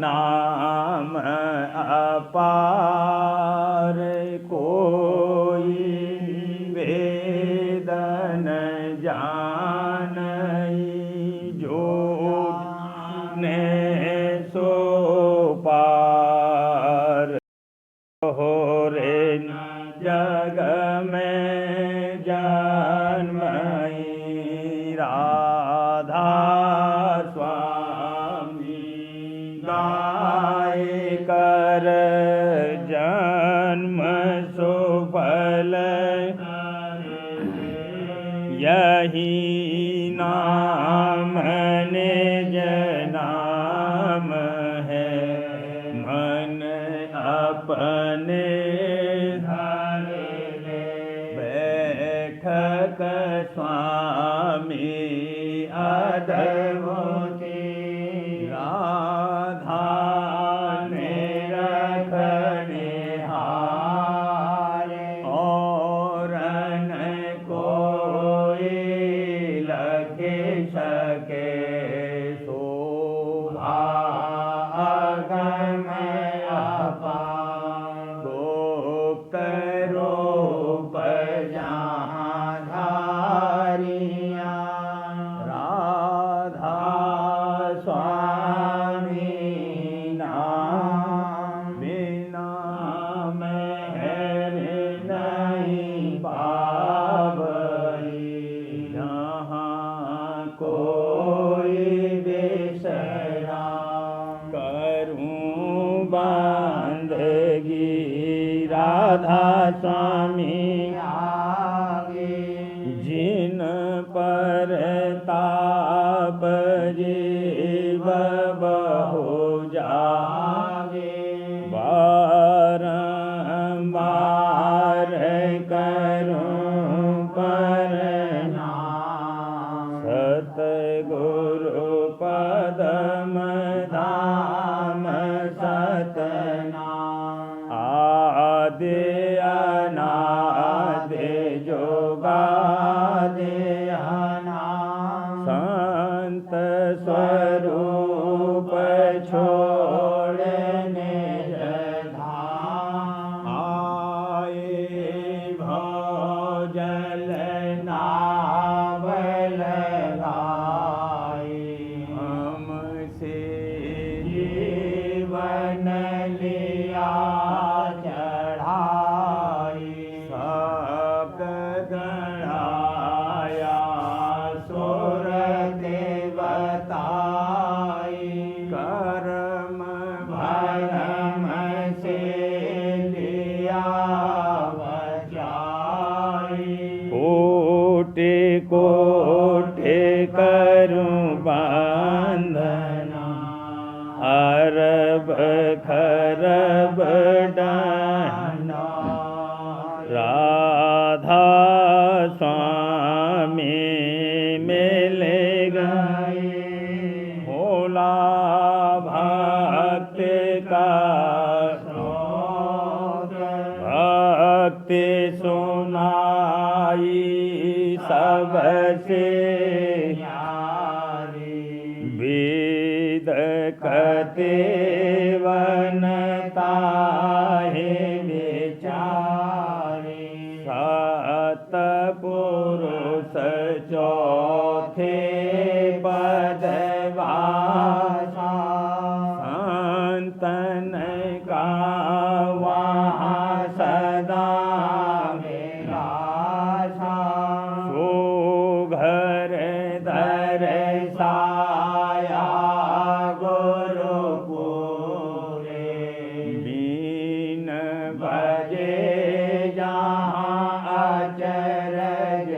नाम अपार कोई वेद न जानई जो ने सो पार हो रे जग में जन्मई राधा स्वामी गाय कर जन्म सुफल यही नाम निज नाम है मन अपने बैठक स्वामी अद्भुति राधा ने रखने हारे और न कोई लगे सके शोभा अगम अपार गुप्त रूप जहाँ धारिया राधा स्वामी नाम बिना मेरे नहीं पावई जहाँ कोई बेसरा करूं बंदगी राधा स्वामी आगे जिन पर ताप जीव बहु जागे बारंबार करूं प्रणाम सतगुरु पदम धाम सतनाम आदि अनादि जोगादि अनाम संत स्वरूप छोड़ने धाम आए भोजल नावल गाए हमसे जीवन लिया चढ़ाई शब्द गढ़ाया सुर देवताई कर्म भरम से लिया बचाई कोटि कोटि करूं बंधना अरब खरब डाना राधा स्वामी मिल गए भोला भक्त का भक्ति सुनाई सबसे वेद कते वनता है बेचारे सात पुरुष चौथे पदवासा संतन का वहाँ सदा विलासा सो घर दर्शाया गुरुपुरे बीन बजे जहाँ अचरज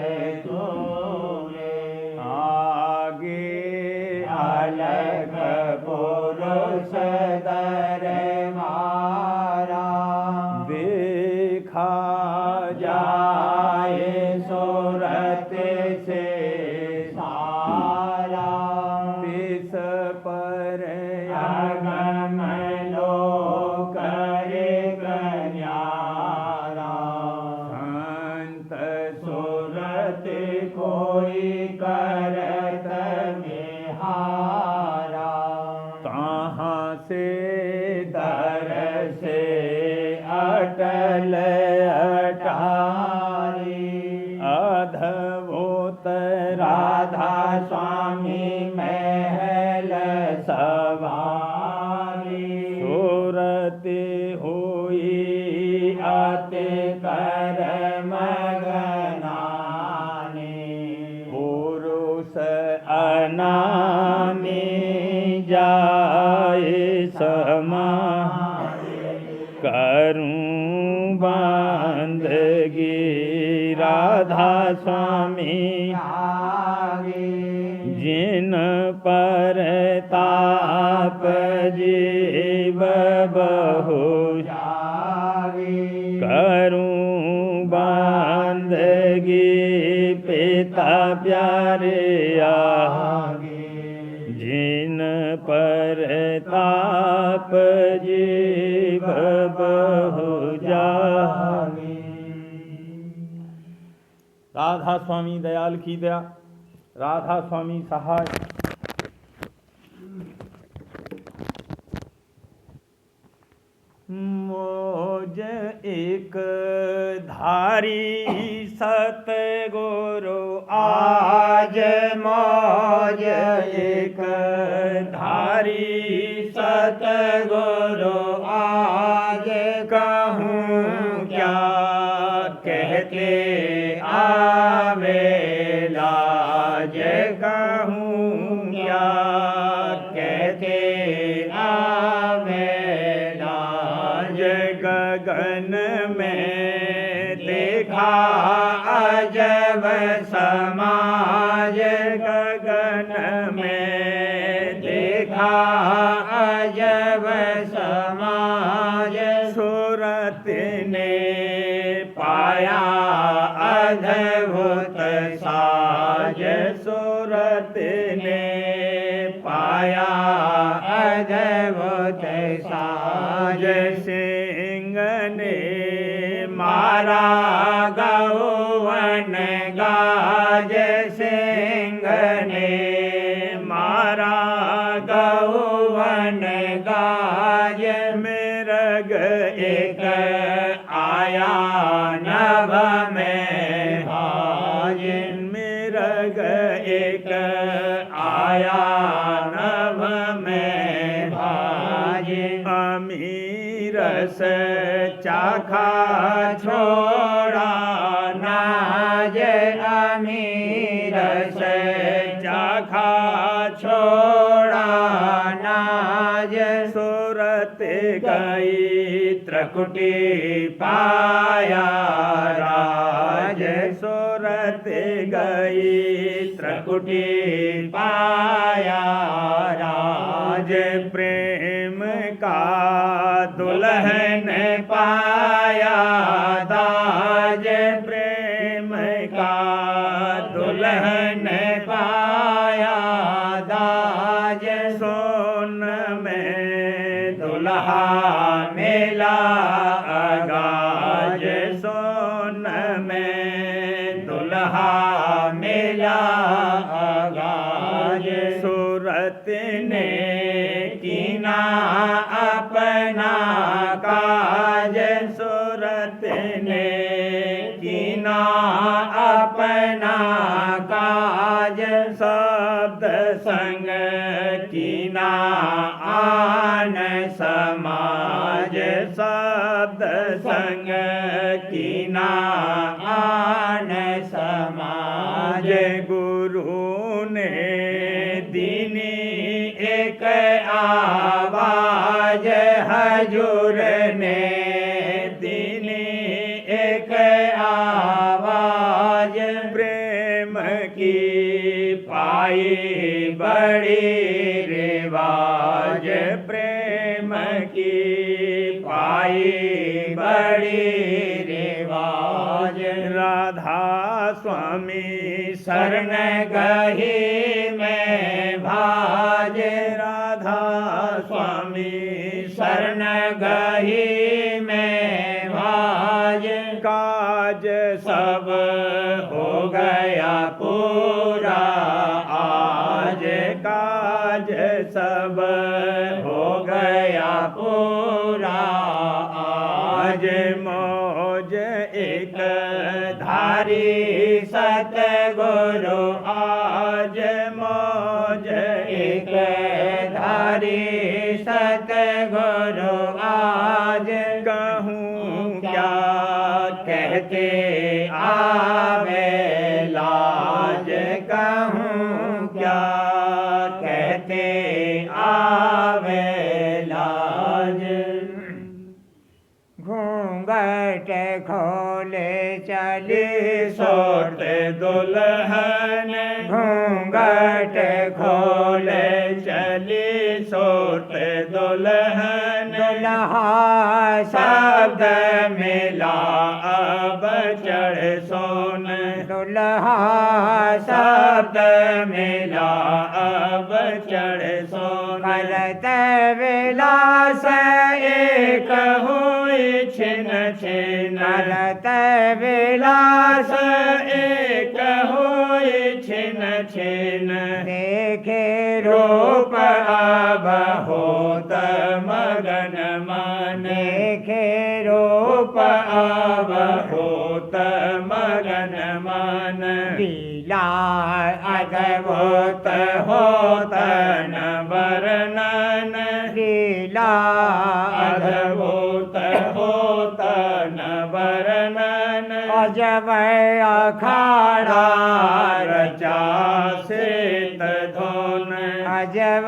तूरे आगे अलग पुरुष दरबारा देखा जाए सूरत से सारा इस पर अगम लोक न्यारा संत सूरत कोई करत में हारा कहाँ से दरसे अटल अटारी। अद्भुत राधा स्वामी महल सवारी। सुरति हुई अति कर्म गनानी। पुरुष अनामी जाए समाए। करूं बंदगी राधा स्वामी जिन पर ताप जीव बहु करूं बंदगी पिता प्यारे जिन पर ताप जीव बहु जागे। राधा स्वामी दयाल की दया, राधा स्वामी सहाय। मौज एक धारी सतगुरु आज। मौज एक धारी सतगुरु आज। कहूँ क्या कहते आवे लाज। कहूँ क्या कहते आवे लाज। गगन में देखा अजब समाज। गगन में देखा अजब समाज। सूरत ने पाया अद्भुत साज। सूरत ने पाया अद्भुत साज। सिंह ने मारा गौवन गाज। सिंह ने मारा गौवन गाज। मृग एक आया नभ में भाज। मृग एक आया नभ में भाज। अमीरस चाखा छोड़ा नाज। अमीरस चाखा छोड़ा नाज। सूरत गई त्रिकुटी पाया राज। सूरत गई त्रिकुटी पाया राज। प्रेम का दुल्हन पाया दाज। प्रेम का दुल्हन पाया दाज। सोन में दुल्हा मिला अगाज। सोन में दुल्हा मिला अगाज। सूरत ने कीना अपना काज। सूरत ने कीना अपना काज। शब्द संग कीना आन समाज। शब्द संग कीना आन समाज। गुरु ने दीनी एक आवाज। हजूर ने दीनी एक आवाज। प्रेम की पाई बड़ी रिवाज। प्रेम की पाई बड़ी रिवाज। राधा स्वामी शरण गही में भाज। राधा स्वामी शरण गही में भाज। काज सब हो गया पूरा आज। काज सब गया पूरा आज मौज एक धारी सतगुरु आज मौज एक धारी सतगुरु आज कहूँ क्या कहते आवे लाज कहूँ क्या कहते आवे लाज घूंघट खोले चली सोते दुल्हन घूंघट खोले चली सोते दुल्हन दुल्हा शब्द मिला अब चढ़ सोन दुल्हा शब्द मिला अब चढ़ सोन करत विलास एक हुई छिन छिन करत विलास एक हुई छिन छिन देखे रूप अब होत मगन मन देखे रूप अब होत मगन मन लीला अद्भुत होत न वर्णन लीला अद्भुत होत न वर्णन अजब अखाड़ा रचा श्वेत धोन अजब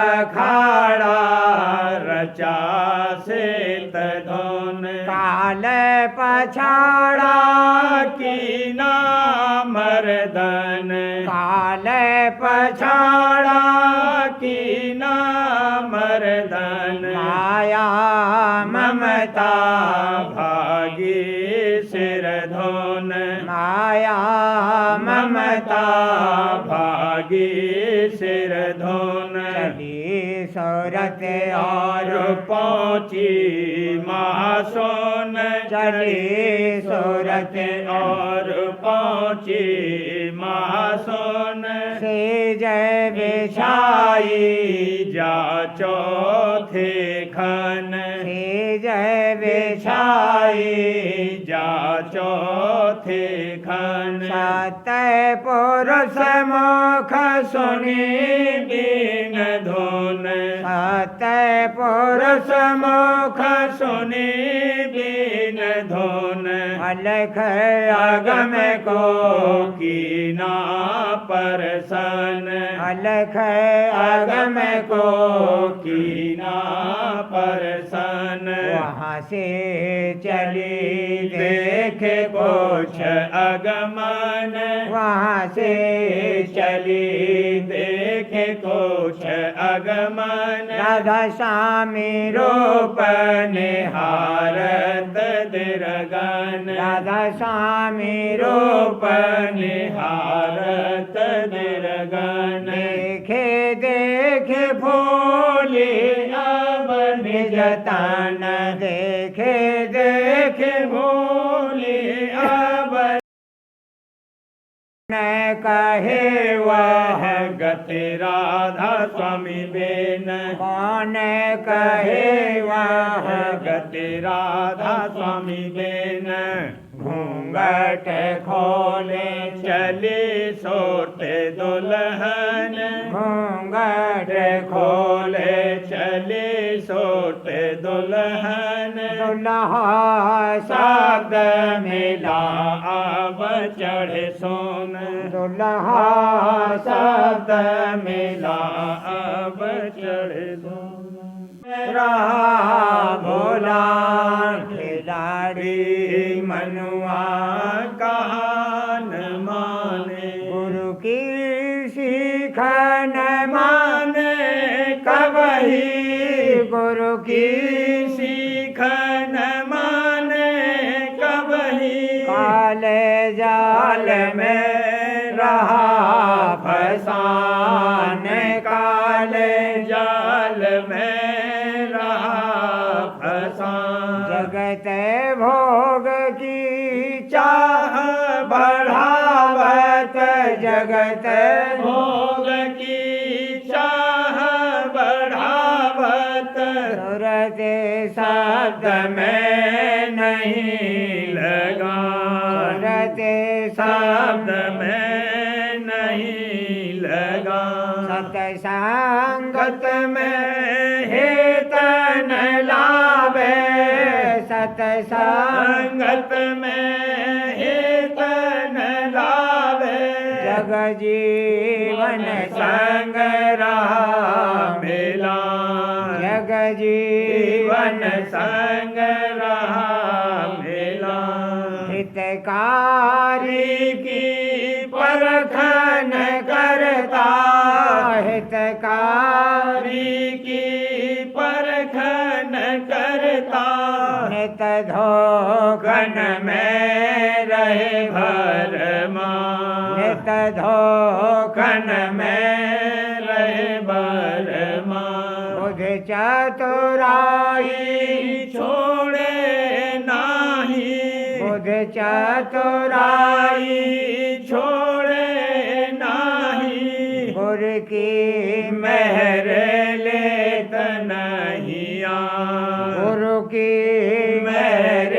अखाड़ा रचा श्वेत धोन काल पछाड़ा की नाम मर्दन काल पछाड़ा की नाम मर्दन माया ममता भागी सिर धोन माया ममता भागी सिर धोन चली सूरत और पहुँची महासोन चली सूरत और पहुँची महासोन से जय बिछाई जा चौथे खन से जय बिछाई जा चौथे खन सत पुरुष मुख सुनी दीन धुन सत पुरुष मुख सुनी दीन धुन अलख अगम को कीना परसन अलख अगम को कीना परसन वहाँ से चली देख कुछ अगमन वहाँ से चली देख कुछ अगमन राधा स्वामी रूप निहारत दिरगन राधा स्वामी रूप निहारत दिरगन देखे देखे भोले अब निज जतन देखे देखे भोले अब न कहे वह गति राधा स्वामी बेन कौन कहे वह गति राधा स्वामी बेन घूंघट खोले चली सोते दुल्हन घूंघट खोले चली सोते दुल्हन दुल्हा शब्द मिला अब चढ़े सोन दुल्हा शब्द मिला अब चढ़े सोन रहा भोला खिलाड़ी मनुआ कहा न माने गुरु की सीख न माने कबही गुरु की सीख न माने कबही काले जाल में रहा फसान काले जाल में रहा फसान जगत भोग की चाह बढ़ावत जगत भोग की चाह बढ़ावत सुरत शब्द में नहीं लगा सुरत शब्द में नहीं लगा सतसंगत में हेत न लावे सतसंग संगत में हेत न लावे जग जीवन संग रहा मिला जग जीवन संग रहा मिला हितकारी की परखन करता हितकारी की परखन करता नित धोखन में रहे भरमा नित धोखन में रहे भरमा बुध चतुराई छोड़े नाही बुध चतुराई छोड़े नाही गुर की मेहर लेत नहीं गुरु की मेहर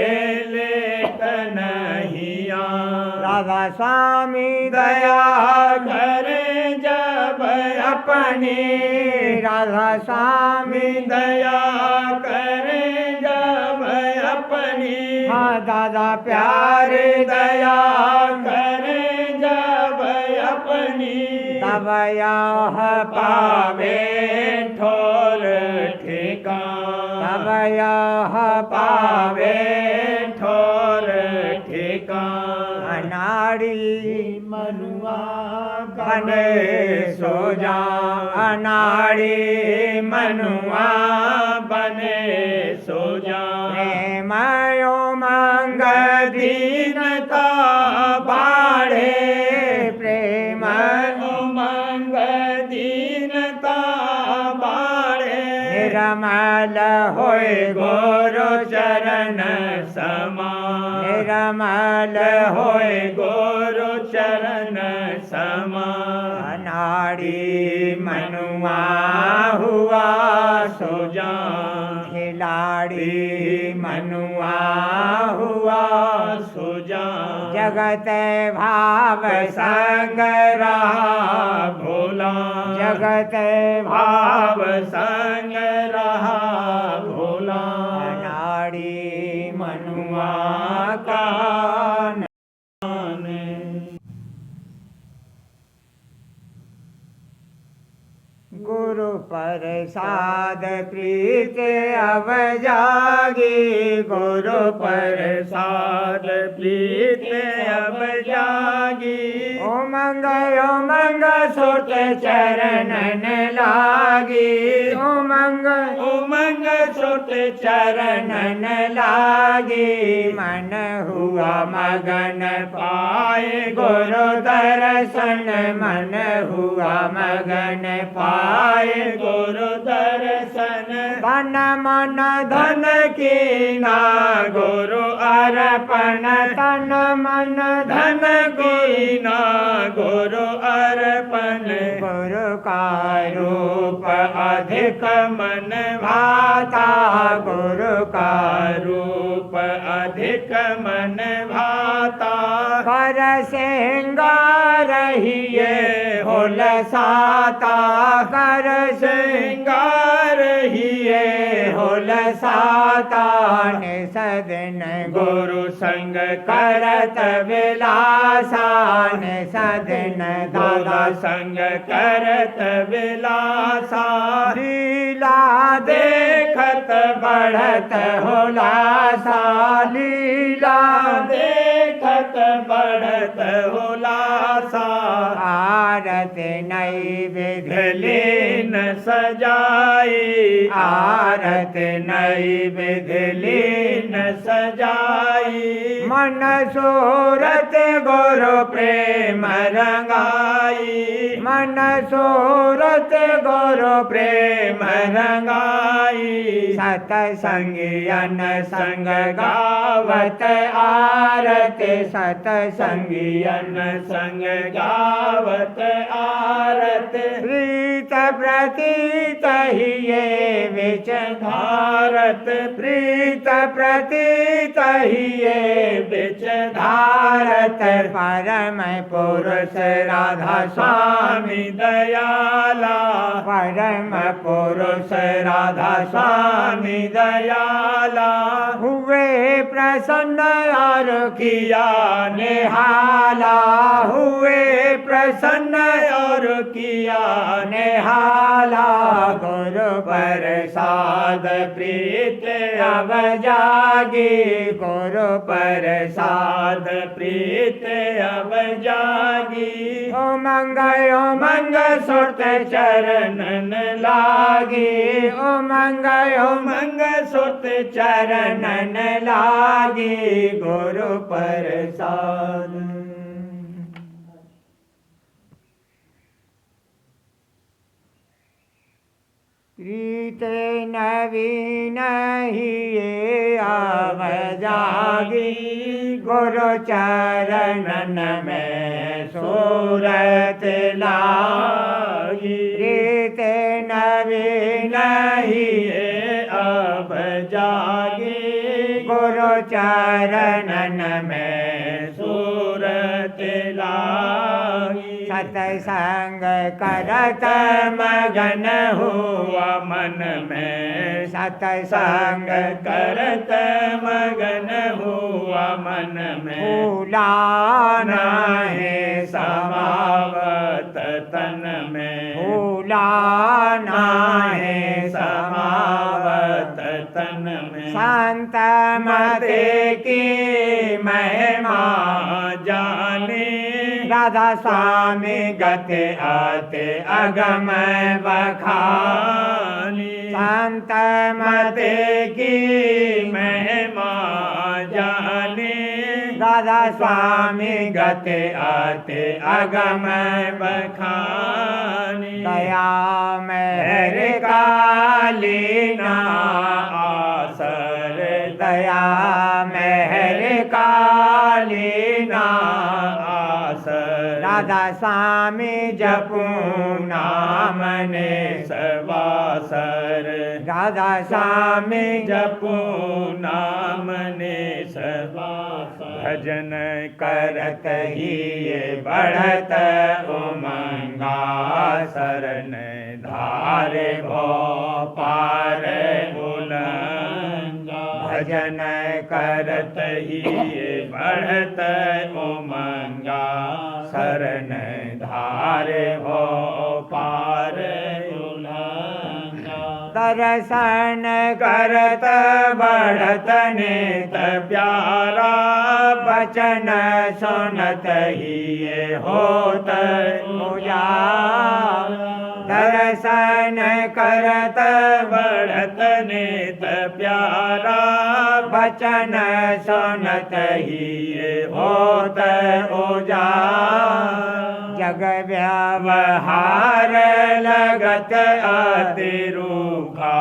लेत नहीं राधा स्वामी दया करे जब अपनी राधा स्वामी दया करे जब अपनी हाँ दादा प्यारे दया करे जब अपनी तब यह पावे ठोर ठिकाना तब यह पावे ठोर ठिकाना अनाड़ी मनुआ बने सो जा अनाड़ी मनुआ बने सो जा प्रेमयो मंग दीनता बाढ़े प्रेम उमंग दीनता बाढ़े निर्मल होए गुरु चरण समान निर्मल होए गुरु चरण समान अनाड़ी मनुआ हुआ सो जा खिलाड़ी मनुआ हुआ सो जा जगत भाव संग रहा भोला जगत भाव संग रहा भोला अनाड़ी मनुआ का गुरु प्रसाद प्रीत अब जागी गुरु प्रसाद प्रीत अब जागी उमंग उमंग सुत चरणन लागी उमंग उमंग सुत चरणन लागी मन हुआ मगन पाए गुरु दर्शन मन हुआ मगन पाए गुरु दर्शन तन मन धन की ना गुरु अर्पण तन मन धन की ना गुरु अर्पण गुरु का रूप अधिक मन भाता गुरु का रूप अधिक मन भाता कर सिंगार हिये होल साता कर सिंगार हिये होल साता निसदन गुरु संग करत विलासा निसदन दादा दादा संग करत विलासा लीला देखत बढ़त होलासा लीला देखत बढ़त हुलासा आरत नैवेद्य लीन सजाई आरत नैवेद्य लीन सजाई मन सूरत गुरु प्रेम रंगाई मन सूरत गुरु प्रेम रंगाई आई। सतसंगियन संग गावत आरत सतसंगियन संग गावत आरत। प्रीत प्रतीत ही ये विच भारत प्रीत प्रतीत ही ये बिच धारत। परम पुरुष राधा स्वामी दयाला। परम पुरुष राधा स्वामी दयाला। हुए प्रसन्न और किया निहाला हुए प्रसन्न और किया निहाला गुरु प्रसाद प्रीत अब जागी गुरु प्रसाद प्रीत अब जागी। उमंग मंग सुरत चरणन लागी। उमंग मंग सुरत चरणन लागी गुरु प्रसाद। प्रीत नवीन ही ये आव जागी गुरु चरणन में सूरत लागी। प्रीत नवीन ही ये अब जागी गुरु चरणन में सूरत लागी। सत्संग करत मगन हुआ मन में। सत्संग करत मगन हुआ मन में। फूला नाहे समावत तन में। फूला नाहे समावत तन में। संत मते की महिमा जाने। राधा स्वामी गते आते अगम बखानी। संत मते की महिमा जाने। राधा स्वामी गते आते अगम बखानी। दया मेहर मेहर कालीना आसर। दया मेहर कालीना आसर। राधा स्वामी जपू नाम ने सवासर। राधा स्वामी जपू नाम ने सवासर। भजन करत ही ये बढ़त उमंगा। शरण धारे भो पार उलंगा। भजन करत ही ये बढ़त उमंगा। शरण धारे भो पार उलंगा। दर्शन करत बढ़त नेत प्यारा। बचन सुनत ही ये होत उजाला। दर्शन करत बढ़त नेत प्यारा। बचन सुनत ही ये होत उजाला। जग व्यवहार लगत अति रूखा।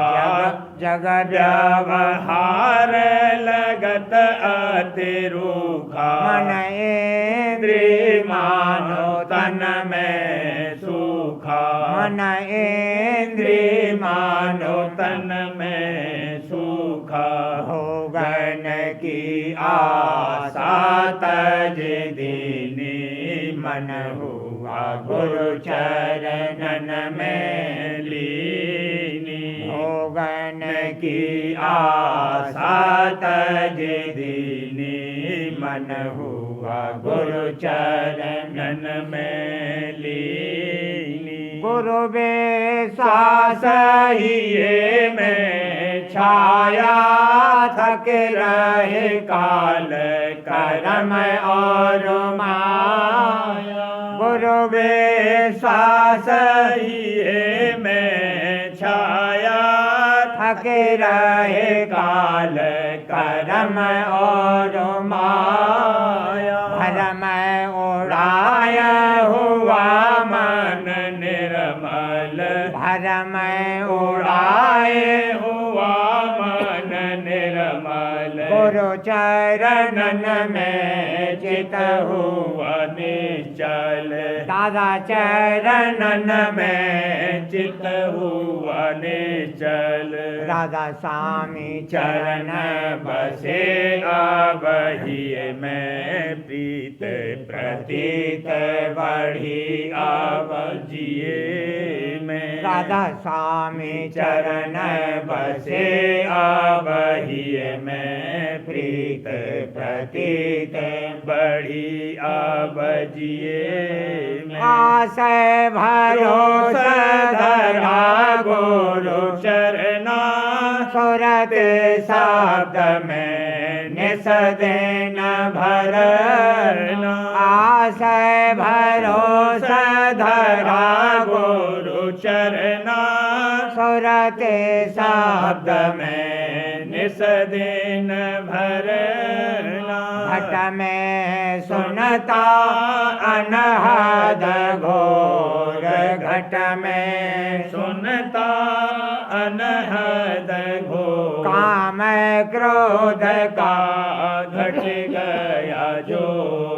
जग व्यवहार लगत अति रूखा। मन इंद्रिय मानो तन में सूखा। मन इंद्रिय मानो तन में सूखा। होगन की आशा तज दीनी। मन हुआ गुरु चरणन में लीनी। होगन की आशा तज दीनी। मन हुआ गुरु चरणन में लीनी। गुरु सास ही में छाया। थक रहे काल करम और माया। गुरु सास ही में छाया। थक रहे काल करम और माया। भरम उड़ाय हुआ मन निर्मल। भरम उड़ाए हुआ गुरु चरणन में चित हुआ निश्चल दादा चरणन में चित हुआ निश्चल राधा स्वामी चरण बसे आवहिए में प्रीत प्रतीत बढ़ी आवजिए में राधा स्वामी चरण बसे आवहिए में प्रीत प्रतीत बढ़ी आवजिए में आस भरोसा धरा गुरु चरना सुरत शब्द में निसदेन भरना आस भरोसा धरा गुरु चरना सुरत शब्द में निसदेन भरना घट में सुनता अनहद घोर घट में सुनता अनहद घोर काम क्रोध का घट गया जो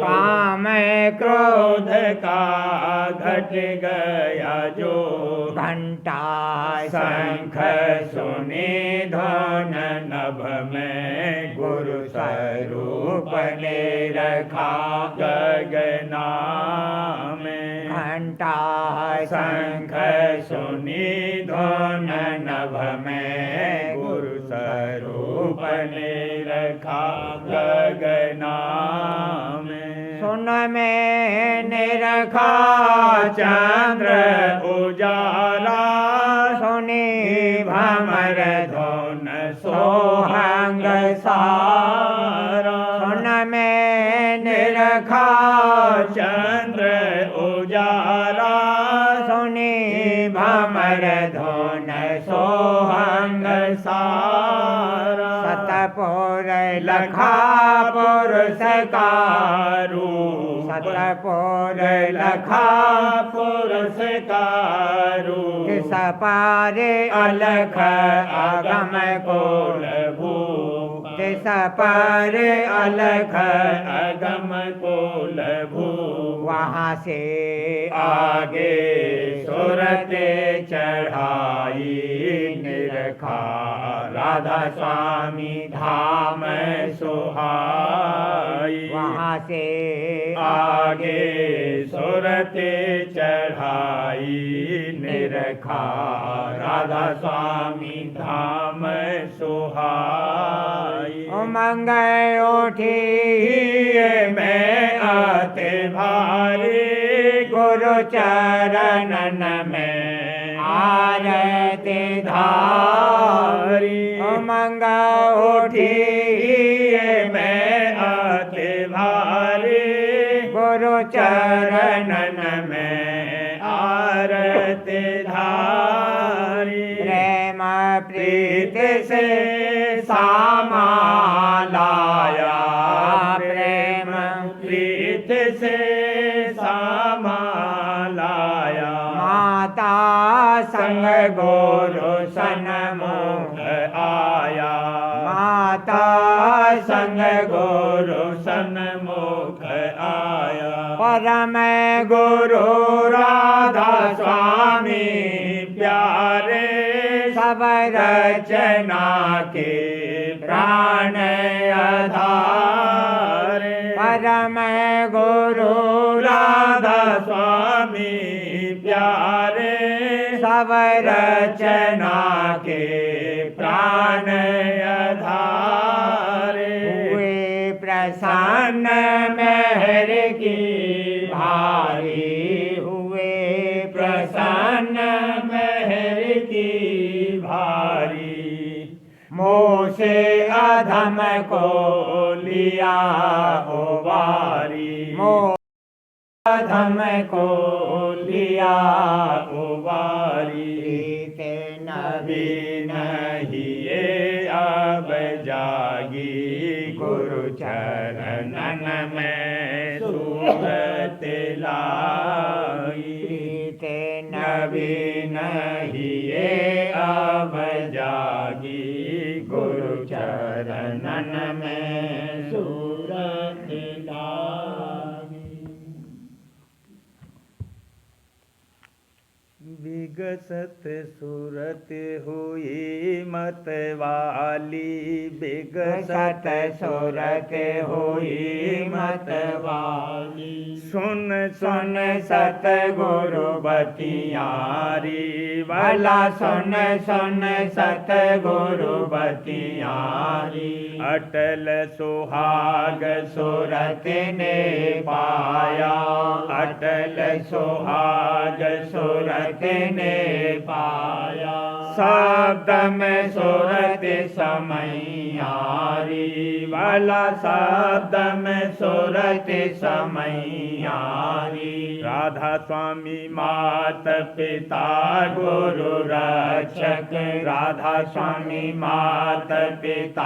काम क्रोध क्रोध का घट गया जो घंटा शंख सुनी धन नभ में गुरु स्वरूप ने रखा गगना में घंटा शंख सुनी धन नभ में गुरु स्वरूप ने रखा गगना में सुन में निरखा चंद्र उजाला सुनी भमर धोन सोहंग सारा सुन में निरखा चंद्र उजाला सुनी भमर धोन सोहंग सारा सतपुर लखा पुरुष का रूप सतपुर लखा पुरुष का रूप किस पारे अलख आगम कोल भूप किस पारे अलख आगम कोल भूप वहाँ से आगे सुरते चढ़ाई निरखा राधा स्वामी धाम सुहाई वहाँ से आगे सुरते चढ़ाई निरखा राधा स्वामी धाम सुहाई उमंग उठी में आते भारी गुरु चरणन में आरती धारी उमंग उठी में आते भारी गुरु चरणन में आरती धारी प्रेम प्रीत से सामा लाया प्रेम प्रीत से सामा लाया माता संग गुरु सन्मुख आया माता संग गुरु सन्मुख आया परम गुरु राधा स्वामी प्यारे सब रचना के प्राण आधार परम गुरु राधा स्वामी प्यारे सब रचना के प्राण आधार हुए प्रसन्न मेहर की भारी हुए प्रसन्न मेहर की भारी मोह से अधम को लिया उबारी मोह अधम को लिया उबारी ते नबी नहीं ये अब जागी गुरु चरणन में सूरत लाई ते नबी नहीं ये अब जागी गुरु चरणन में सूरत लागी। विगसत सूरत हुई मतवाली, विगसत सूरत हुई मतवाली। सुन सुन सतगुरु बतियारी, भला सुन सुन सतगुरु बतियारी। अटल सुहाग सूरत ने पाया, अटल सुहाग सूरत ने पाया। शब्द में सूरत समैयारी, भला शब्द में सूरत समैयारी। राधा स्वामी मात पिता गुरु रक्षक, राधा स्वामी मात पिता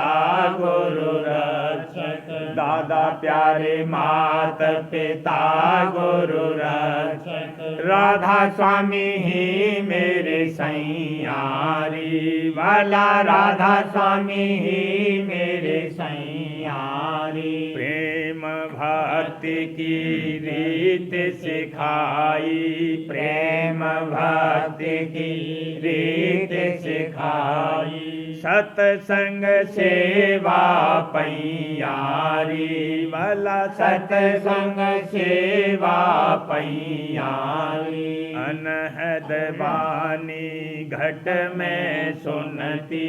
गुरु रक्षक। दादा प्यारे मात पिता गुरु रक्षक। राधा स्वामी ही मेरे सैयारी, भला राधा स्वामी ही मेरे सैयारी। प्रेम भक्ति की रीत सिखाई, प्रेम भक्ति की रीत सिखाई। सत्संग सेवा पैयारी, भला सत्संग सेवा पैयारी। अनहद बानी घट में सुनती,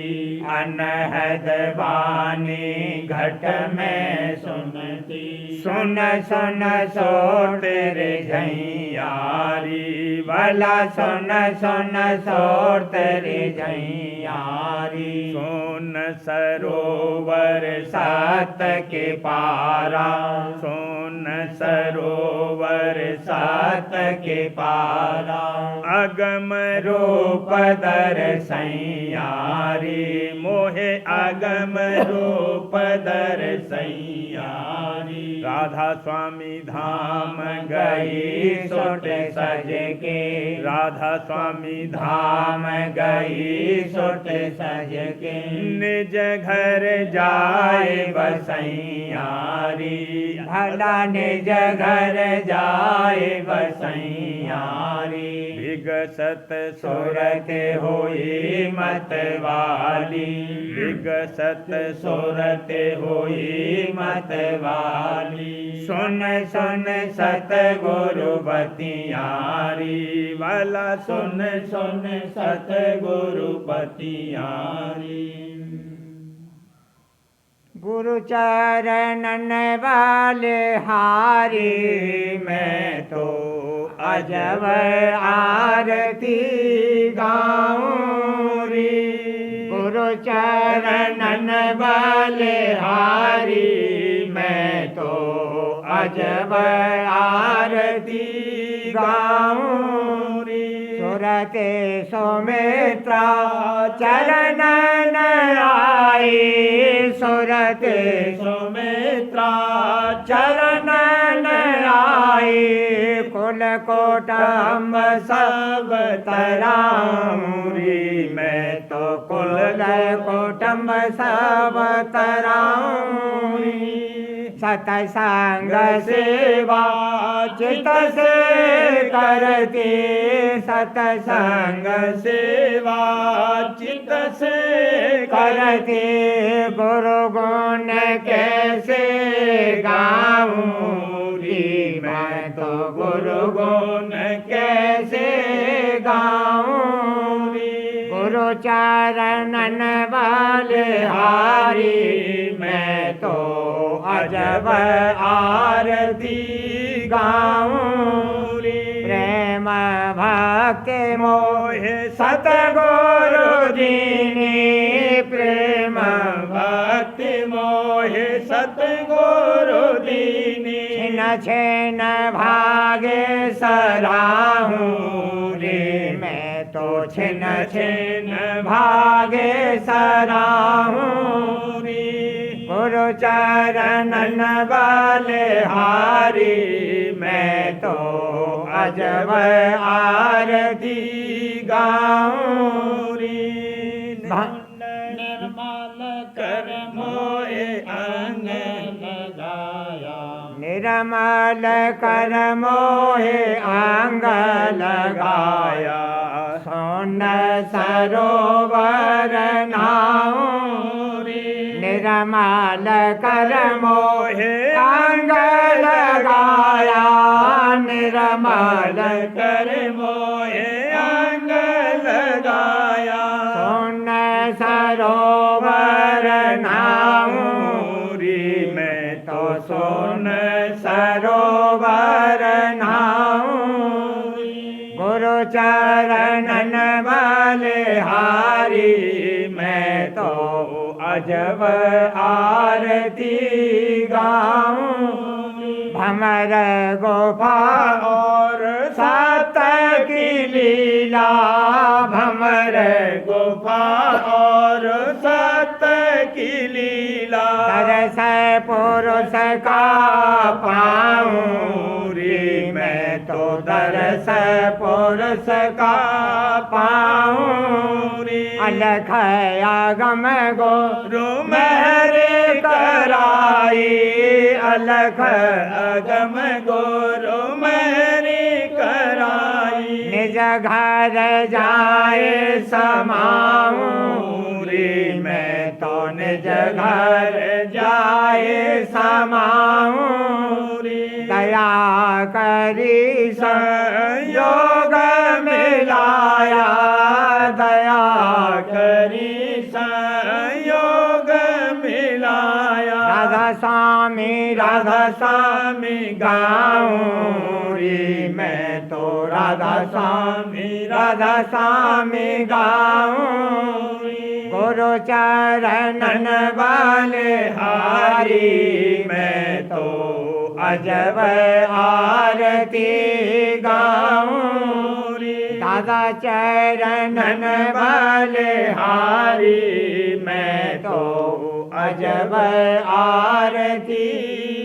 अनहद बानी घट में सुनती। सुन सुन सो तेरे झैयारी, भला सुन सुन सो तेरे झैयारी। सोन सरोवर सात के पारा, सोन सरोवर सात के पारा। अगम रूप दर्शैयारी, मोहे अगम रूप दर्शैयारी। राधा स्वामी धाम गई सुट सज के, राधा स्वामी धाम गई सुट सज के। निज घर जाए बसैयारी, भला निज घर जाए बसैयारी। विगसत सूरत हुई मतवाली, विगसत सूरत हुई मतवाली। सुन सुन सतगुरु बतियारी, भला सुन सुन सतगुरु बतियारी। गुरु चरणन वाले हारी, मैं तो अजब आरती गाऊं रे। गुरु चरणन वाले हारी, मैं तो अजब आरती गाऊं रे। सुरते सुमित्रा चरणन आई, सुरते सुमित्रा चरणन आई। कुल कोटम्ब सब तराऊं रे, मैं तो कुल कोटम्ब सब तराऊं रे। सतसंग सेवा चित से करती, सतसंग सेवा चित से करती। गुरु गुण कैसे गाऊं रे, मैं तो गुरु गुण कैसे गाऊं रे। गुरु चरणन वाले हारी, मैं तो अजब आरती गाऊं रे। प्रेम भक्ति मोहे सतगुरु जी ने, प्रेम भक्ति मोहे सतगुरु दीनी। छिन छिन भागे सराहूं रे, मैं तो छिन छिन भागे सराहूं रे। गुरु चरणन वाले हारी, मैं तो अजब आरती गाऊं रे। निर्मल कर मोए अंग लगाया। निर्मल कर मोहे अंग लगाया। सोन सरोवर नाऊं रे। निर्मल कर मोहे अंग लगाया। निर्मल कर मोए अंग लगाया। सोन सरोवर नाऊं रे। मैं तो सोन सरोवर नाऊं रे। गुरु चरणन बलिहारी। मैं तो अजब आरती गाऊं। भमर गोपा और सात की लीला। भमर गुफा और सत की लीला। तरस पुरुष का पाऊं रे। मैं तो तरस पुरुष का पाऊं रे। अलख आगम गुरु मेरे कराई। अलख अगम गुरु मेरी कराई। निज घर जाए समाऊं रे। मैं तो निज घर जाए समाऊं रे। दया करी संयोग मिलाया। दया करी संयोग मिलाया। राधा स्वामी गाऊं रे। मैं तो राधा स्वामी गाऊं रे। गुरु चरणन बलिहारी। मैं तो अजब आरती गाऊं रे। दादा चरणन बलिहारी। मैं तो अजब आरती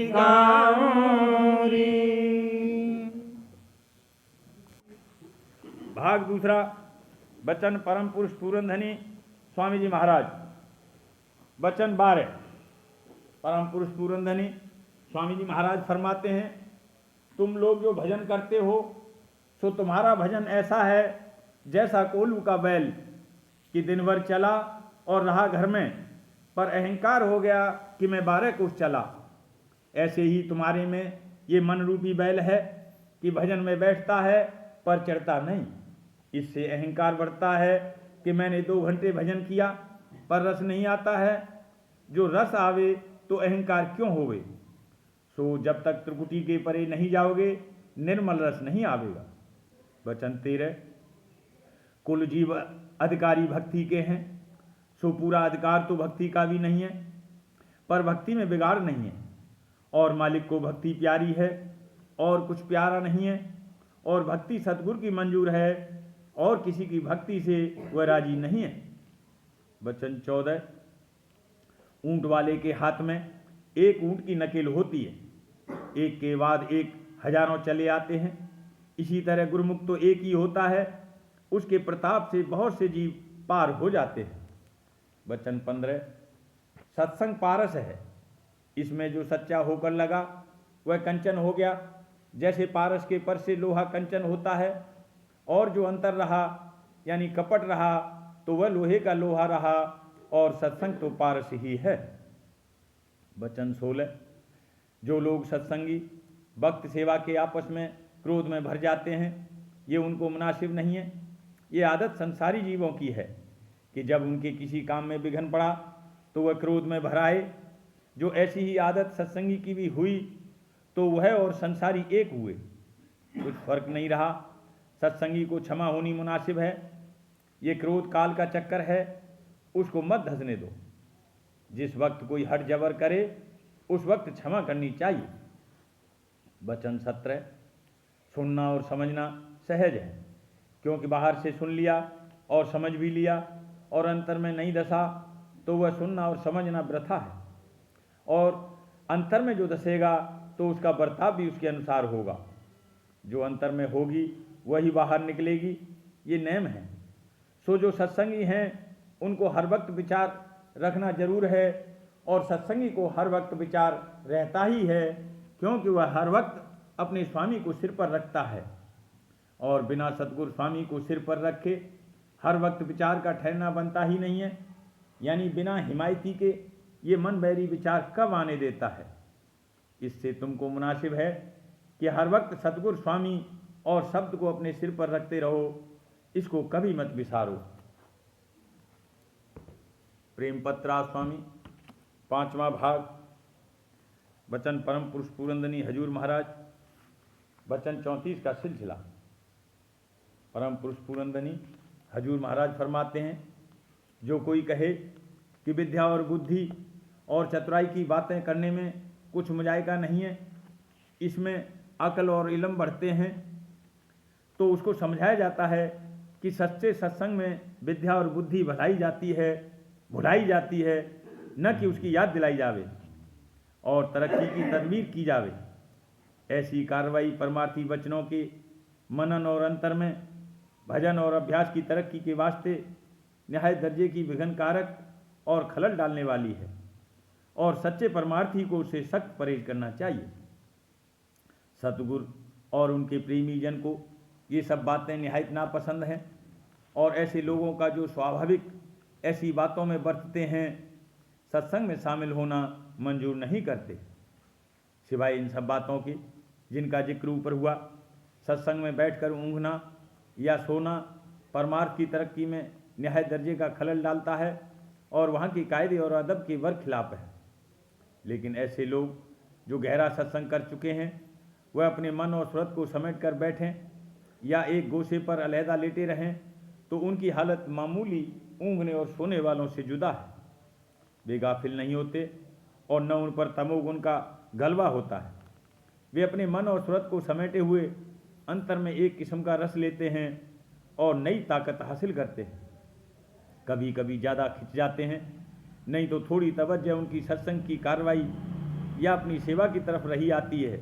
गाऊं रे। भाग दूसरा। बचन परम पुरुष पूरनधनी स्वामी जी महाराज। बचन 12। परम पुरुष पूरनधनी स्वामी जी महाराज फरमाते हैं, तुम लोग जो भजन करते हो सो तुम्हारा भजन ऐसा है जैसा कोल्हू का बैल कि दिन भर चला और रहा घर में, पर अहंकार हो गया कि मैं 12 कोस चला। ऐसे ही तुम्हारे में ये मन रूपी बैल है कि भजन में बैठता है पर चढ़ता नहीं। इससे अहंकार बढ़ता है कि मैंने 2 घंटे भजन किया पर रस नहीं आता है। जो रस आवे तो अहंकार क्यों होवे। सो जब तक त्रिकुटी के परे नहीं जाओगे निर्मल रस नहीं आवेगा। वचन 13। कुल जीव अधिकारी भक्ति के हैं, सो पूरा अधिकार तो भक्ति का भी नहीं है, पर भक्ति में बिगाड़ नहीं है। और मालिक को भक्ति प्यारी है और कुछ प्यारा नहीं है। और भक्ति सतगुरु की मंजूर है और किसी की भक्ति से वह राजी नहीं है। वचन 14। ऊंट वाले के हाथ में एक ऊंट की नकेल होती है, एक के बाद एक हजारों चले आते हैं। इसी तरह गुरुमुख तो एक ही होता है, उसके प्रताप से बहुत से जीव पार हो जाते हैं। वचन 15। सत्संग पारस है, इसमें जो सच्चा होकर लगा वह कंचन हो गया। जैसे पारस के पर से लोहा कंचन होता है, और जो अंतर रहा यानी कपट रहा तो वह लोहे का लोहा रहा, और सत्संग तो पारस ही है। वचन 16। जो लोग सत्संगी भक्त सेवा के आपस में क्रोध में भर जाते हैं, ये उनको मुनासिब नहीं है। ये आदत संसारी जीवों की है कि जब उनके किसी काम में विघ्न पड़ा तो वह क्रोध में भर आए। जो ऐसी ही आदत सत्संगी की भी हुई तो वह और संसारी एक हुए, कुछ फर्क नहीं रहा। सत्संगी को क्षमा होनी मुनासिब है। ये क्रोध काल का चक्कर है, उसको मत धसने दो। जिस वक्त कोई हट जबर करे उस वक्त क्षमा करनी चाहिए। वचन 17। सुनना और समझना सहज है, क्योंकि बाहर से सुन लिया और समझ भी लिया और अंतर में नहीं धसा तो वह सुनना और समझना वृथा है। और अंतर में जो धसेगा तो उसका बर्ताव भी उसके अनुसार होगा। जो अंतर में होगी वही बाहर निकलेगी, ये नेम है। सो जो सत्संगी हैं उनको हर वक्त विचार रखना जरूर है, और सत्संगी को हर वक्त विचार रहता ही है, क्योंकि वह हर वक्त अपने स्वामी को सिर पर रखता है। और बिना सतगुरु स्वामी को सिर पर रखे हर वक्त विचार का ठहरना बनता ही नहीं है। यानी बिना हिमायती के ये मन बैरी विचार कब आने देता है। इससे तुमको मुनासिब है कि हर वक्त सतगुरु स्वामी और शब्द को अपने सिर पर रखते रहो, इसको कभी मत विसारो। प्रेम पत्रा स्वामी 5वां भाग। वचन परम पुरुष पूरंदनी हजूर महाराज। वचन 34 का सिलसिला। परम पुरुष पूरंदनी हजूर महाराज फरमाते हैं, जो कोई कहे कि विद्या और बुद्धि और चतुराई की बातें करने में कुछ मुजायका नहीं है, इसमें अकल और इल्म बढ़ते हैं, तो उसको समझाया जाता है कि सच्चे सत्संग में विद्या और बुद्धि भुलाई जाती है, न कि उसकी याद दिलाई जावे और तरक्की की तदबीर की जावे। ऐसी कार्रवाई परमार्थी वचनों के मनन और अंतर में भजन और अभ्यास की तरक्की के वास्ते निहायत दर्जे की विघ्न कारक और खलल डालने वाली है, और सच्चे परमार्थी को उससे सख्त परहेज करना चाहिए। सतगुरु और उनके प्रेमी जन को ये सब बातें निहायत नापसंद हैं, और ऐसे लोगों का जो स्वाभाविक ऐसी बातों में बरतते हैं, सत्संग में शामिल होना मंजूर नहीं करते, सिवाय इन सब बातों के जिनका जिक्र ऊपर हुआ। सत्संग में बैठकर ऊँघना या सोना परमार्थ की तरक्की में निहायत दर्जे का खलल डालता है और वहाँ की कायदे और अदब के वर खिलाफ है। लेकिन ऐसे लोग जो गहरा सत्संग कर चुके हैं, वह अपने मन और सूरत को समेट कर बैठें या एक गोसे पर अलहदा लेटे रहें, तो उनकी हालत मामूली ऊँघने और सोने वालों से जुदा है। वे गाफिल नहीं होते और न उन पर तमोगुण का गलबा होता है। वे अपने मन और सूरत को समेटे हुए अंतर में एक किस्म का रस लेते हैं और नई ताकत हासिल करते हैं। कभी कभी ज़्यादा खिंच जाते हैं, नहीं तो थोड़ी तवज्जो उनकी सत्संग की कार्रवाई या अपनी सेवा की तरफ रही आती है।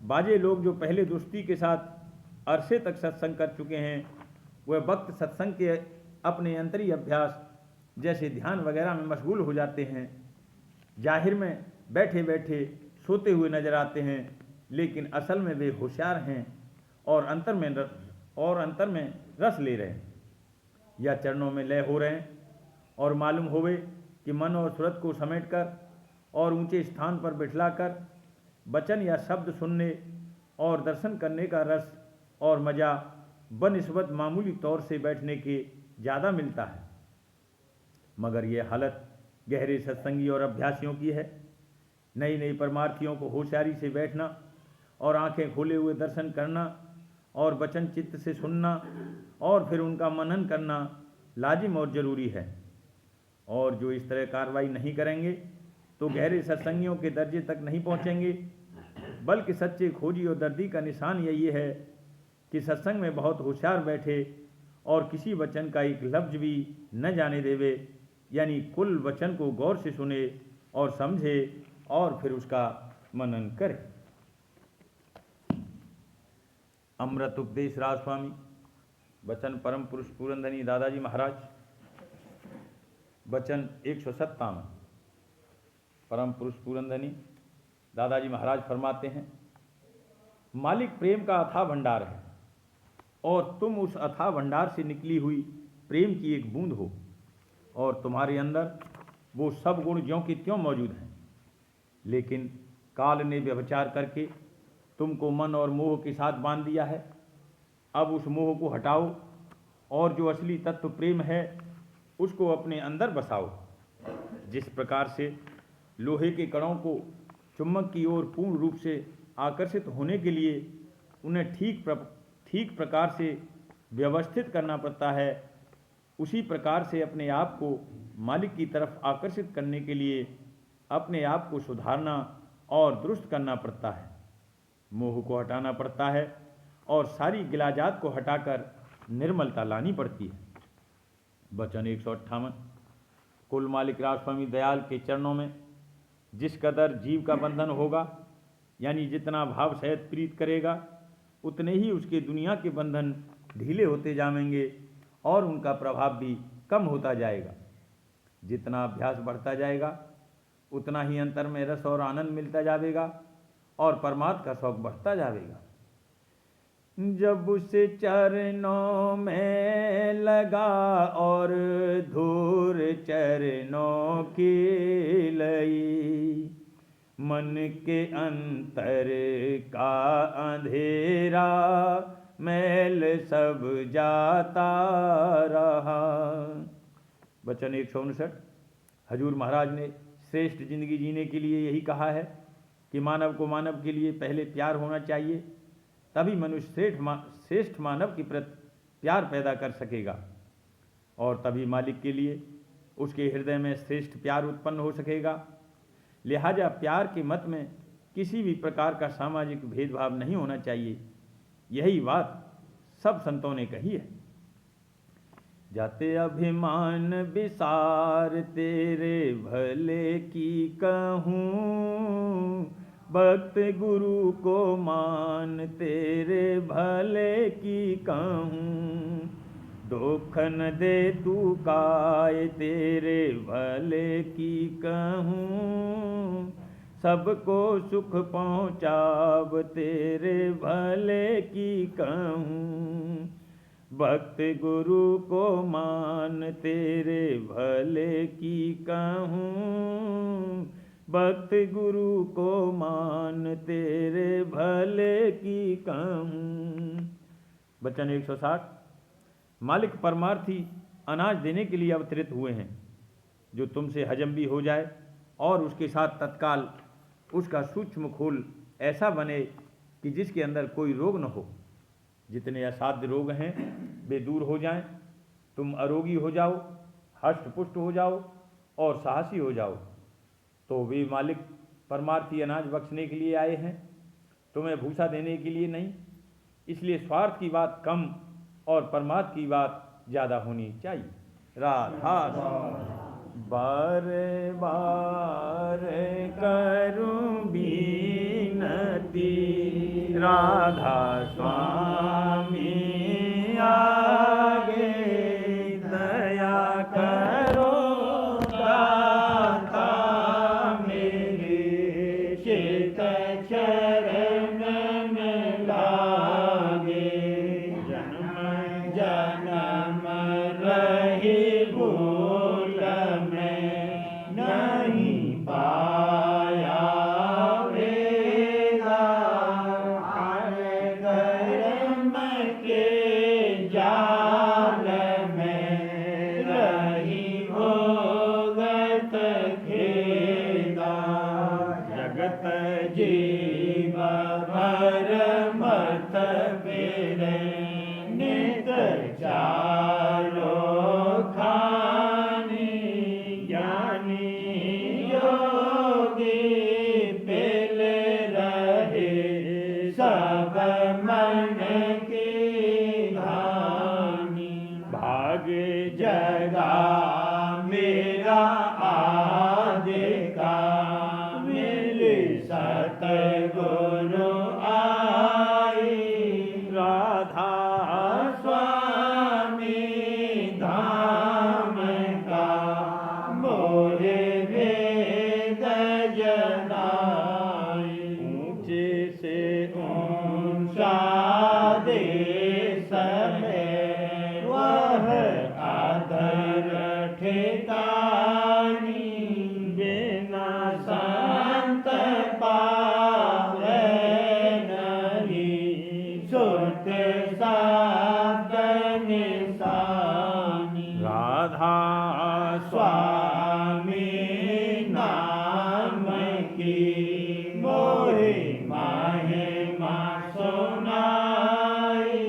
बाजे लोग जो पहले दुरुस्ती के साथ अरसे तक सत्संग कर चुके हैं, वह वक्त सत्संग के अपने अंतरी अभ्यास जैसे ध्यान वगैरह में मशगूल हो जाते हैं। जाहिर में बैठे बैठे सोते हुए नजर आते हैं, लेकिन असल में वे होशियार हैं और अंतर में रस ले रहे हैं या चरणों में लय हो रहे हैं, और मालूम होवे कि मन और सूरत को समेटकर और ऊंचे स्थान पर बिठलाकर वचन या शब्द सुनने और दर्शन करने का रस और मज़ा बनिस्बत मामूली तौर से बैठने के ज़्यादा मिलता है। मगर यह हालत गहरे सत्संगी और अभ्यासियों की है। नई नई परमार्थियों को होशियारी से बैठना और आंखें खोले हुए दर्शन करना और वचन चित्त से सुनना और फिर उनका मनन करना लाजिम और ज़रूरी है। और जो इस तरह कार्रवाई नहीं करेंगे तो गहरे सत्संगियों के दर्जे तक नहीं पहुँचेंगे। बल्कि सच्चे खोजी और दर्दी का निशान यही है कि सत्संग में बहुत होशियार बैठे और किसी वचन का एक लफ्ज भी न जाने देवे, यानी कुल वचन को गौर से सुने और समझे और फिर उसका मनन करे। अमृत उपदेश राज स्वामी। वचन परम पुरुष पूरंदनी दादाजी महाराज। वचन 157। परम पुरुष पूरंदनी दादाजी महाराज फरमाते हैं, मालिक प्रेम का अथाह भंडार है और तुम उस अथाह भंडार से निकली हुई प्रेम की एक बूंद हो, और तुम्हारे अंदर वो सब गुण ज्यों की त्यों मौजूद हैं। लेकिन काल ने व्यभिचार करके तुमको मन और मोह के साथ बांध दिया है। अब उस मोह को हटाओ और जो असली तत्व प्रेम है उसको अपने अंदर बसाओ। जिस प्रकार से लोहे के कणों को चुंबक की ओर पूर्ण रूप से आकर्षित होने के लिए उन्हें ठीक प्रकार से व्यवस्थित करना पड़ता है, उसी प्रकार से अपने आप को मालिक की तरफ आकर्षित करने के लिए अपने आप को सुधारना और दुरुस्त करना पड़ता है। मोह को हटाना पड़ता है और सारी गिलाजात को हटाकर निर्मलता लानी पड़ती है। वचन 158। कुल मालिक राज स्वामी दयाल के चरणों में जिस कदर जीव का बंधन होगा, यानी जितना भाव सहित प्रीत करेगा, उतने ही उसके दुनिया के बंधन ढीले होते जाएंगे और उनका प्रभाव भी कम होता जाएगा। जितना अभ्यास बढ़ता जाएगा उतना ही अंतर में रस और आनंद मिलता जाएगा और परमात्मा का शौक बढ़ता जाएगा। जब उसे चरणों में लगा और धूर चरणों की लई, मन के अंतर का अंधेरा मैल सब जाता रहा। वचन 159। हजूर महाराज ने श्रेष्ठ जिंदगी जीने के लिए यही कहा है कि मानव को मानव के लिए पहले प्यार होना चाहिए, तभी मनुष्य श्रेष्ठ मानव के प्रति प्यार पैदा कर सकेगा और तभी मालिक के लिए उसके हृदय में श्रेष्ठ प्यार उत्पन्न हो सकेगा। लिहाजा प्यार के मत में किसी भी प्रकार का सामाजिक भेदभाव नहीं होना चाहिए। यही बात सब संतों ने कही है। जाते अभिमान विसार तेरे भले की कहूँ, भक्त गुरु को मान तेरे भले की कहूँ। दुख न दे तू काय तेरे भले की कहूँ, सबको सुख पहुँचाव तेरे भले की कहूँ। भक्त गुरु को मान तेरे भले की कहूँ, भक्त गुरु को मान तेरे भले की कहूँ। वचन 160। मालिक परमार्थी अनाज देने के लिए अवतरित हुए हैं, जो तुमसे हजम भी हो जाए और उसके साथ तत्काल उसका सूक्ष्म खोल ऐसा बने कि जिसके अंदर कोई रोग न हो। जितने असाध्य रोग हैं वे दूर हो जाएं, तुम आरोगी हो जाओ, हष्ट पुष्ट हो जाओ और साहसी हो जाओ। तो वे मालिक परमार्थी अनाज बख्शने के लिए आए हैं, तुम्हें भूसा देने के लिए नहीं। इसलिए स्वार्थ की बात कम और परमात्मा की बात ज़्यादा होनी चाहिए। राधा बार बार करूं बीनती, राधा स्वामी आगे दया करो दाता मेरे, चित चरण में लागे। जन्म जन्म रही भूल में नहीं पाया वेदा, कर्म के जाल में रही भोगत खेदा। जगत जीव भर मत बेरे, नित चारो खानी, ज्ञानी योगी पेल रहे सब मन की हानि। भाग जगा मेरा आदि का, मिली सतगुरु आई। राधा स्वामी धाम का मोरे वेद जनाई। ऊंचे से ऊंचा देश है वह आदर ठिकानी, बिना संत पावे नहीं सुत साधन निशानी। राधा स्वामी नाम की मोहि महिमा सुनाई।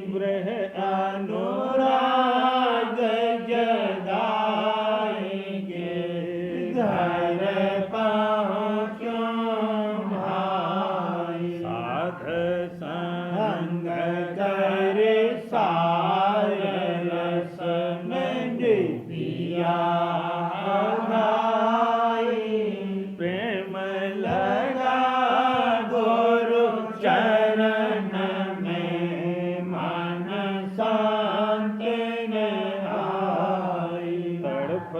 ब्रह अनुराग जगाएंगे, घर पहुँचो भाई। साध संग करे सार रस में दिया गाई। प्रेम लगा गुरु चरण में, मन शांत न आई। तड़प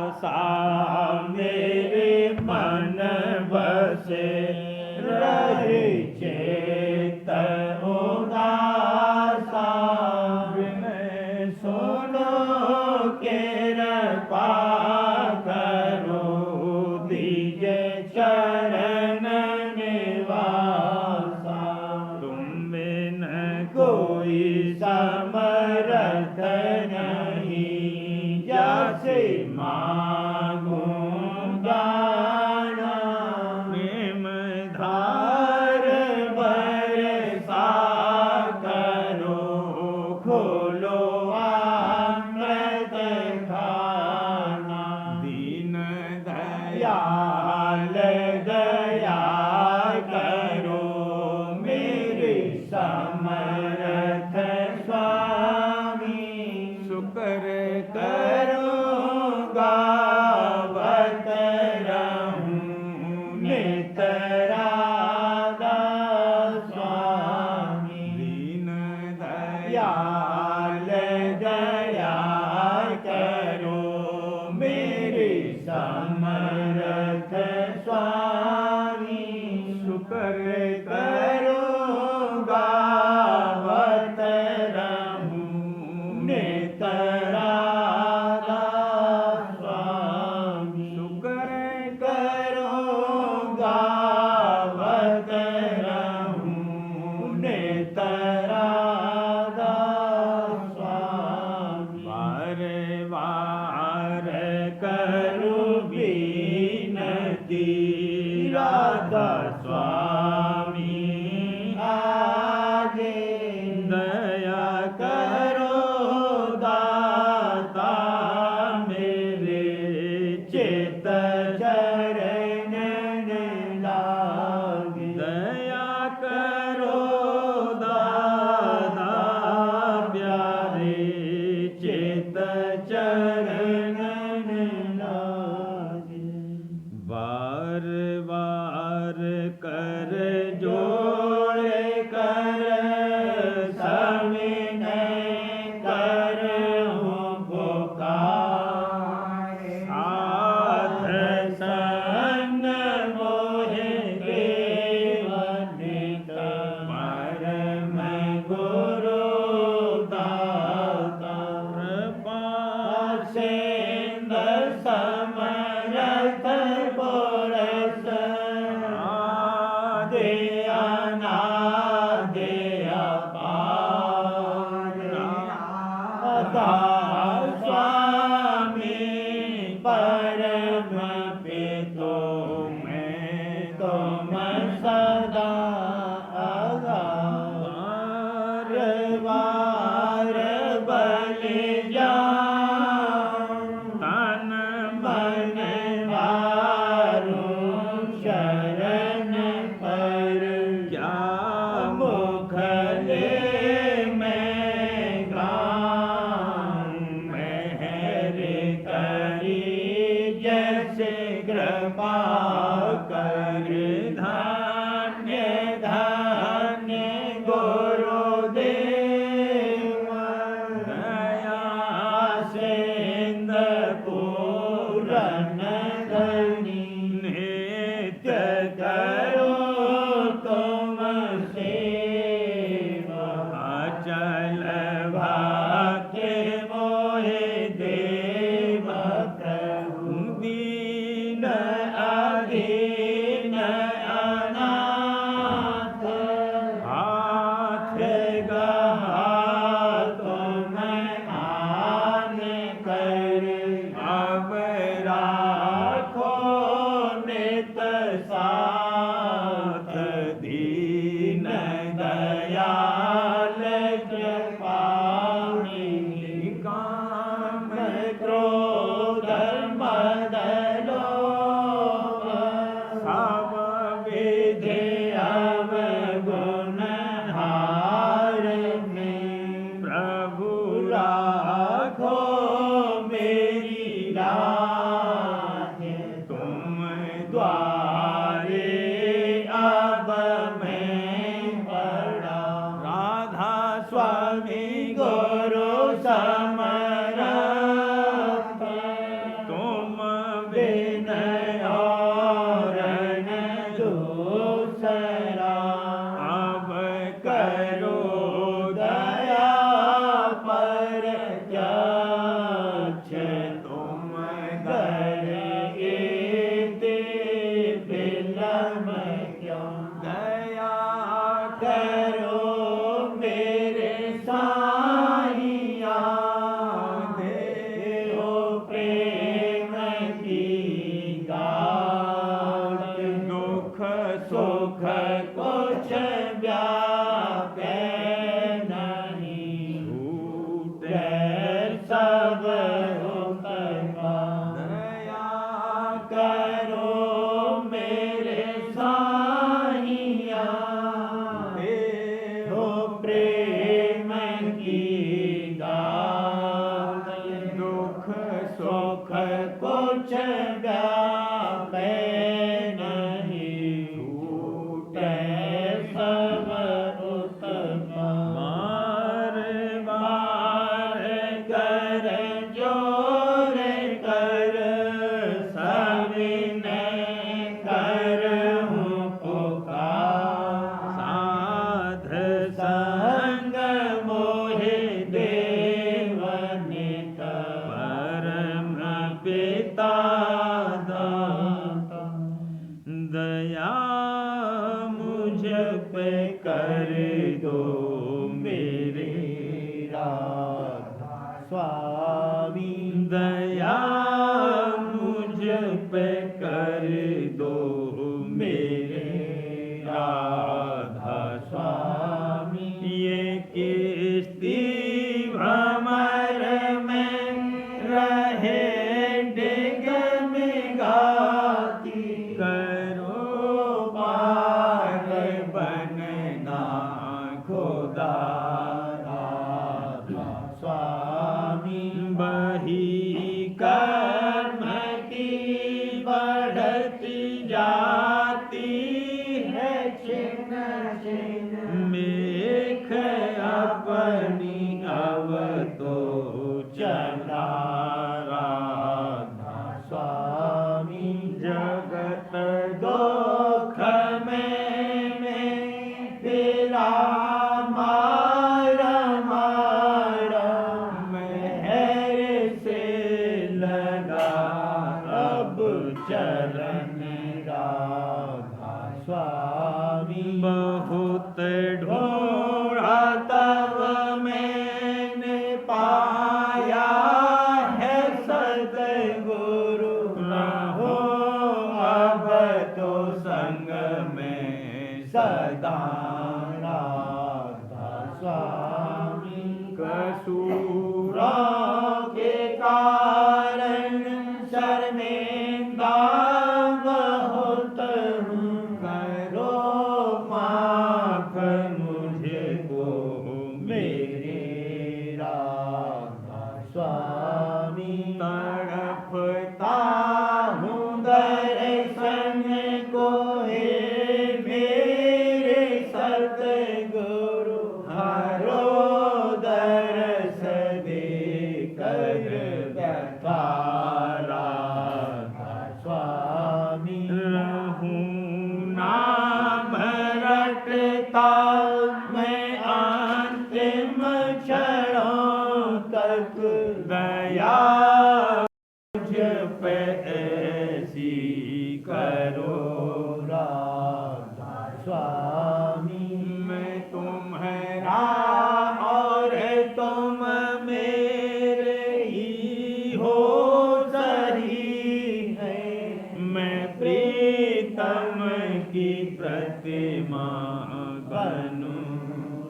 आसा मेरे मन बसे रहे चेत उदासा विनय सुनो कृपा करो दीजे चरण निवासा तुम बिन कोई समर्थ नहीं जैसे मांगो दाना प्रेम धार बरसा करो खोलो अमृत खाना दीन दयाल दया करो मेरे समर्थ स्वामी शुक्र करूँगा गावत रहूँ नित राधा स्वामी दीन दयाल दया करो मेरे समर्थ स्वामी शुक्र करूँगा गावत रहूँ नित राधा स्वामी शुक्र करूँगा गावत रहूँ नित राधा स्वामी बार बार करूँ विनती राधा स्वामी आगे दया करो दाता मेरे चित चरण लागे दया करो दाता प्यारे चित चरण लागे बार बार कर जोड़े कर सविनय करहूँ पुकार साथ संग मोहे देवन परम गुरु दाता कृपा सिंध समरथ पुरस आदि अनादि अपार दास स्वामी परम पितो मैं तुम सदा आगार वार बलि जाऊं तन मन वारूं शरण पर क्या मुख ले मैं गाऊं मेहर करी जैसे कृपा कर धन्य धन्य गुरुदेव दया सिंध पूरन धनी नित्य करो तुम सेवा अचल भाग्य मोहे देव प्रभु दीन अधि तुच्छ व्यापे नहीं छूटे सब उत्पन्न बार बार कर जोर कर सविनय करहूँ पुकार साध संग मोहि देव नित परम पिता दाता दया मुझ पे कर दो मेरे राधा स्वामी दया मुझ पे कर दो मेरे राधा स्वामी ये किस्ती भ्रमर में रहे डिग मिगाती करो पार बनना खुदा राधा स्वामी बही कर्म की बढ़ती जाती है छिन छिन मेख अपनी अब तो चला राधा स्वामी जगत दुख में तेरा मारा मारा मेहर से लगा अब चरण राधा स्वामी बहुत ढूंढा तब मैंने पाया है सतगुरु रहो अब तो संग में सदा राधा स्वामी कसूरों के कारण शर्मिंदा बहुत हूँ करो माफ मुझको मेरे राधा स्वामी तड़पता हूँ दर्शन को हे मेरे सतगुरु हरो दर्श दे कर व्यथा राधा स्वामी रहूं नाम रटता मैं अंतिम क्षणों तक दया मुझ पे ऐसी करो राधा स्वामी मैं तुम्हारा और तुम मेरे ही हो सही है मैं प्रीतम की प्रतिमा बनूं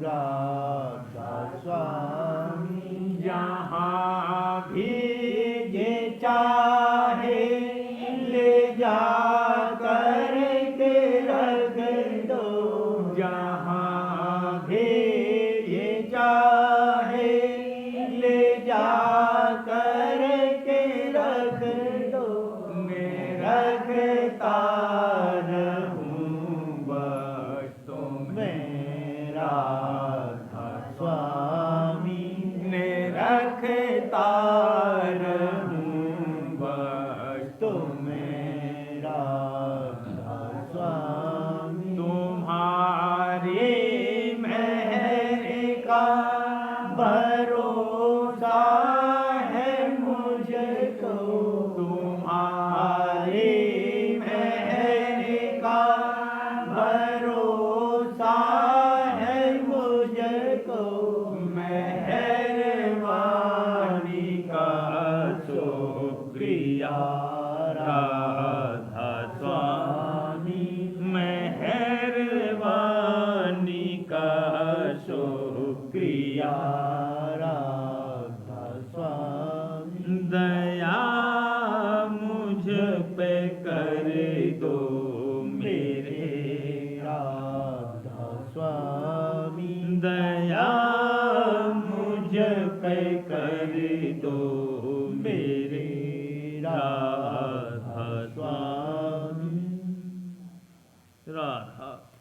राधा स्वामी जहाँ भी ये चाहे ले जा कर के रख दो जहाँ भी ये चाहे ले जा कर के रख दो मैं रखता रहूं बस तुम्हें राधा स्वामी ने रखता रहूं बस तुम्हें राधा स्वामी तुम्हारी मेहर का भरोसा है मुझको तुम्हारी मेहर का भरोसा है मुझको मेहरबानी का शुक्रिया राधा स्वामी मेहरबानी का शुक्रिया राधा स्वामी दया मुझ पे कर दो मेरे राधा स्वामी दया मुझ पे कर दो मेरे राधा राधा